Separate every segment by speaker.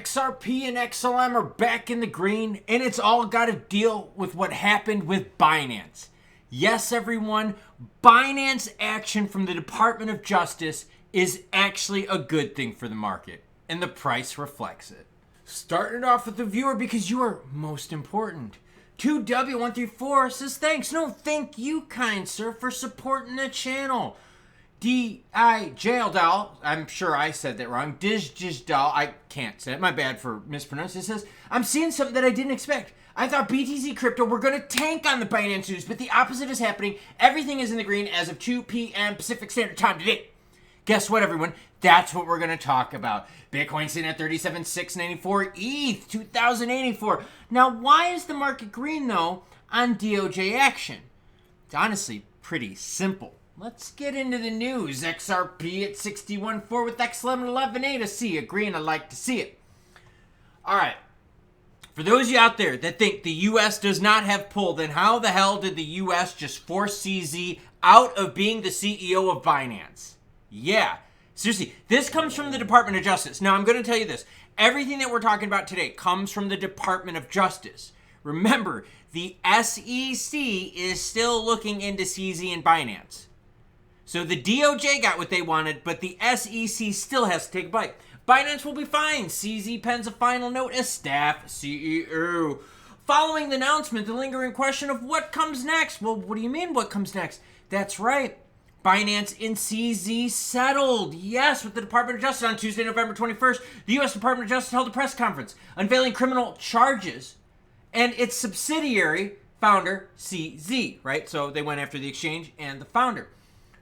Speaker 1: XRP and XLM are back in the green, and it's all got to deal with what happened with Binance. Yes, everyone, Binance action from the Department of Justice is actually a good thing for the market, and the price reflects it. Starting it off with the viewer because you are most important. 2W134 says thanks. No, thank you, kind sir, for supporting the channel. D-I-Jaildal, I'm sure I said that wrong. Dijjdal, I can't say it. My bad for mispronouncing. It says, I'm seeing something that I didn't expect. I thought BTC crypto were going to tank on the Binance news, but the opposite is happening. Everything is in the green as of 2 p.m. Pacific Standard Time today. Guess what, everyone? That's what we're going to talk about. Bitcoin sitting at 37,694, ETH 2,084. Now, why is the market green, though, on DOJ action? It's honestly pretty simple. Let's get into the news. XRP at 61.4 with XLM and 11.8. I see a green. I like to see it. All right. For those of you out there that think the U.S. does not have pull, then how the hell did the U.S. just force CZ out of being the CEO of Binance? Yeah. Seriously, this comes from the Department of Justice. Now, I'm going to tell you this. Everything that we're talking about today comes from the Department of Justice. Remember, the SEC is still looking into CZ and Binance. So the DOJ got what they wanted, but the SEC still has to take a bite. Binance will be fine. CZ pens a final note as staff CEO. Following the announcement, the lingering question of what comes next. Well, what do you mean what comes next? That's right. Binance and CZ settled. Yes, with the Department of Justice on Tuesday, November 21st. The U.S. Department of Justice held a press conference unveiling criminal charges and its subsidiary founder, CZ, right? So they went after the exchange and the founder.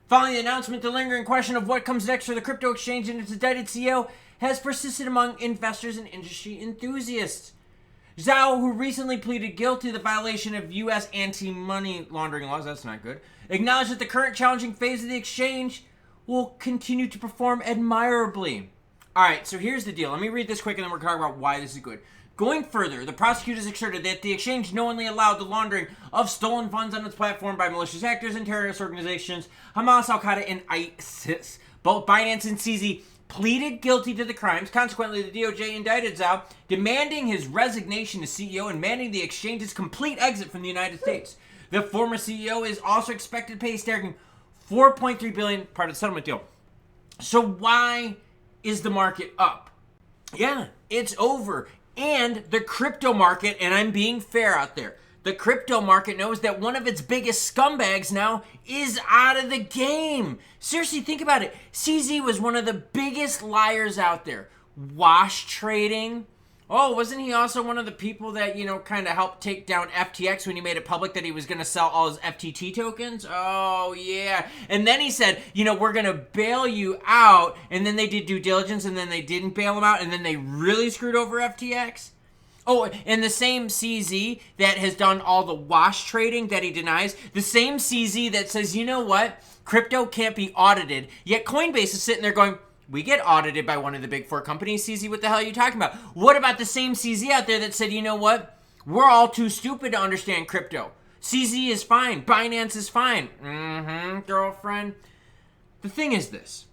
Speaker 1: Following the announcement, the lingering question of what comes next for the crypto exchange and its indicted CEO has persisted among investors and industry enthusiasts. Zhao, who recently pleaded guilty to the violation of U.S. anti-money laundering laws, that's not good, acknowledged that the current challenging phase of the exchange will continue to perform admirably. All right, so here's the deal. Let me read this quick and then we're talking about why this is good. Going further, the prosecutors asserted that the exchange knowingly allowed the laundering of stolen funds on its platform by malicious actors and terrorist organizations, Hamas, Al-Qaeda, and ISIS. Both Binance and CZ pleaded guilty to the crimes. Consequently, the DOJ indicted Zhao, demanding his resignation as CEO and mandating the exchange's complete exit from the United States. The former CEO is also expected to pay a staggering $4.3 billion part of the settlement deal. So why is the market up? Yeah, it's over. And the crypto market, and I'm being fair out there, the crypto market knows that one of its biggest scumbags now is out of the game. Seriously, think about it. CZ was one of the biggest liars out there. Wash trading. Oh, wasn't he also one of the people that, kind of helped take down FTX when he made it public that he was going to sell all his FTT tokens? Oh, yeah. And then he said, we're going to bail you out. And then they did due diligence and then they didn't bail him out. And then they really screwed over FTX. Oh, and the same CZ that has done all the wash trading that he denies, the same CZ that says, you know what? Crypto can't be audited. Yet Coinbase is sitting there going, we get audited by one of the big four companies. CZ, what the hell are you talking about? What about the same CZ out there that said, you know what? We're all too stupid to understand crypto. CZ is fine. Binance is fine. Girlfriend. The thing is this.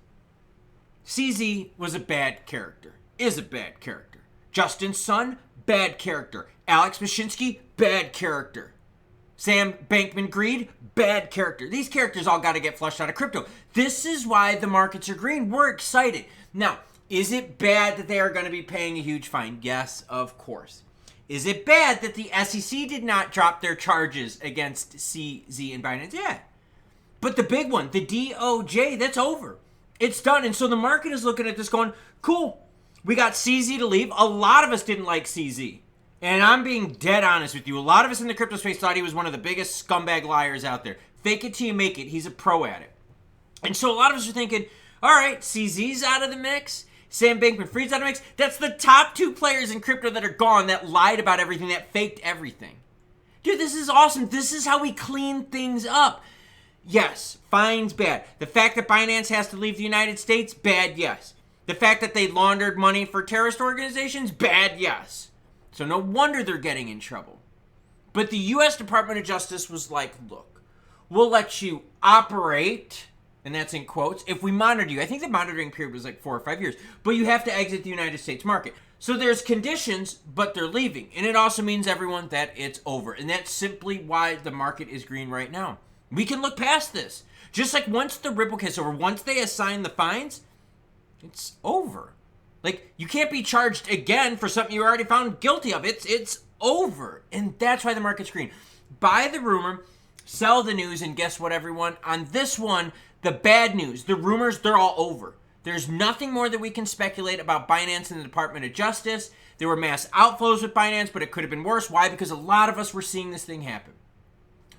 Speaker 1: CZ was a bad character. Is a bad character. Justin Sun, bad character. Alex Mashinsky, bad character. Sam Bankman-Fried, bad character. These characters all got to get flushed out of crypto. This is why the markets are green. We're excited. Now, is it bad that they are going to be paying a huge fine? Yes, of course. Is it bad that the SEC did not drop their charges against CZ and Binance? Yeah. But the big one, the DOJ, that's over. It's done. And so the market is looking at this going, cool. We got CZ to leave. A lot of us didn't like CZ. And I'm being dead honest with you. A lot of us in the crypto space thought he was one of the biggest scumbag liars out there. Fake it till you make it. He's a pro at it. And so a lot of us are thinking, all right, CZ's out of the mix. Sam Bankman-Fried's out of the mix. That's the top two players in crypto that are gone, that lied about everything, that faked everything. Dude, this is awesome. This is how we clean things up. Yes, fine's bad. The fact that Binance has to leave the United States, bad, yes. The fact that they laundered money for terrorist organizations, bad, yes. So no wonder they're getting in trouble. But the U.S. Department of Justice was like, look, we'll let you operate, and that's in quotes, if we monitor you. I think the monitoring period was like 4 or 5 years. But you have to exit the United States market. So there's conditions, but they're leaving. And it also means, everyone, that it's over. And that's simply why the market is green right now. We can look past this. Just like once the Ripple case is over, once they assign the fines, it's over. Like, you can't be charged again for something you already found guilty of. It's over. And that's why the market's green. Buy the rumor, sell the news, and guess what, everyone? On this one, the bad news, the rumors, they're all over. There's nothing more that we can speculate about Binance and the Department of Justice. There were mass outflows with Binance, but it could have been worse. Why? Because a lot of us were seeing this thing happen.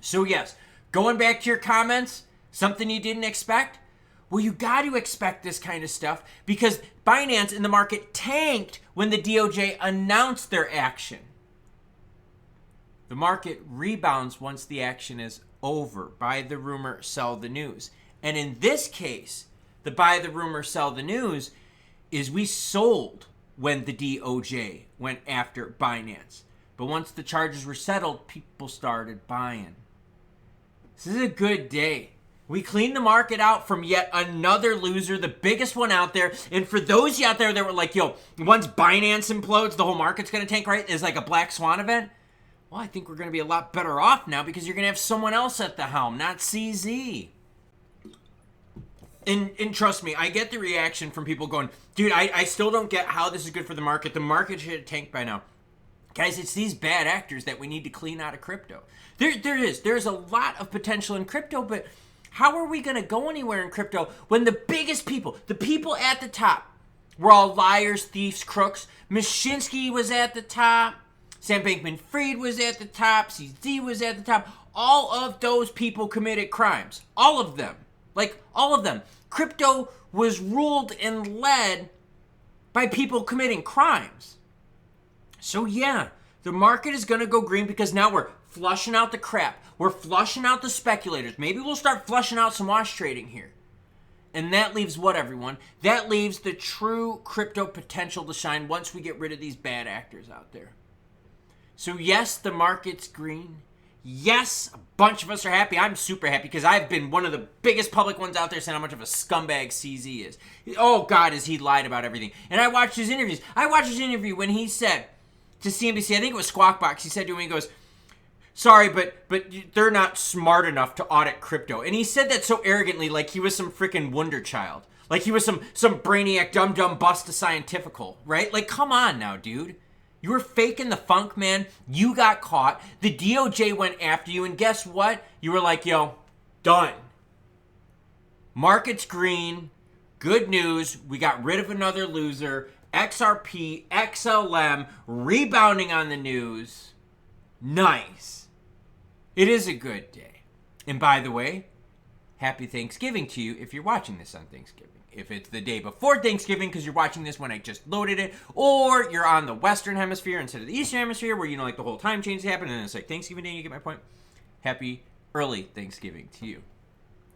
Speaker 1: So yes, going back to your comments, something you didn't expect? Well, you got to expect this kind of stuff because Binance and the market tanked when the DOJ announced their action. The market rebounds once the action is over. Buy the rumor, sell the news. And in this case, the buy the rumor, sell the news is we sold when the DOJ went after Binance. But once the charges were settled, people started buying. This is a good day. We cleaned the market out from yet another loser, the biggest one out there. And for those out there that were like, yo, once Binance implodes, the whole market's going to tank, right? It's like a black swan event. Well, I think we're going to be a lot better off now because you're going to have someone else at the helm, not CZ. And trust me, I get the reaction from people going, dude, I still don't get how this is good for the market. The market should have tanked by now. Guys, it's these bad actors that we need to clean out of crypto. There's a lot of potential in crypto, but how are we going to go anywhere in crypto when the biggest people, the people at the top, were all liars, thieves, crooks? Mashinsky was at the top. Sam Bankman-Fried was at the top. CZ was at the top. All of those people committed crimes. All of them. Like, all of them. Crypto was ruled and led by people committing crimes. So yeah, the market is going to go green because now we're flushing out the crap. We're flushing out the speculators. Maybe we'll start flushing out some wash trading here. And that leaves what, everyone? That leaves the true crypto potential to shine once we get rid of these bad actors out there. So yes, the market's green. Yes, a bunch of us are happy. I'm super happy because I've been one of the biggest public ones out there saying how much of a scumbag CZ is. Oh, God, has he lied about everything. And I watched his interviews. I watched his interview when he said to CNBC, I think it was Squawk Box, he said to him, he goes, sorry, but they're not smart enough to audit crypto. And he said that so arrogantly, like he was some freaking wonder child. Like he was some brainiac, dumb bust to scientifical, right? Like, come on now, dude. You were faking the funk, man. You got caught. The DOJ went after you. And guess what? You were like, yo, done. Market's green. Good news. We got rid of another loser. XRP, XLM, rebounding on the news. Nice. It is a good day. And by the way, happy Thanksgiving to you if you're watching this on Thanksgiving. If it's the day before Thanksgiving because you're watching this when I just loaded it, or you're on the Western Hemisphere instead of the Eastern Hemisphere where, you know, like the whole time change happened and it's like Thanksgiving Day, you get my point? Happy early Thanksgiving to you.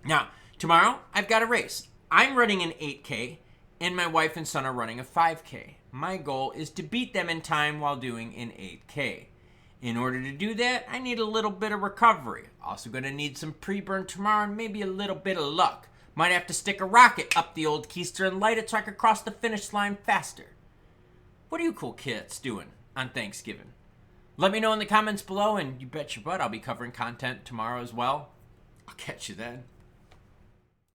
Speaker 1: Now, tomorrow I've got a race. I'm running an 8K and my wife and son are running a 5K. My goal is to beat them in time while doing an 8K. In order to do that, I need a little bit of recovery. Also going to need some pre-burn tomorrow and maybe a little bit of luck. Might have to stick a rocket up the old keister and light it so I can cross the finish line faster. What are you cool kids doing on Thanksgiving? Let me know in the comments below, and you bet your butt I'll be covering content tomorrow as well. I'll catch you then.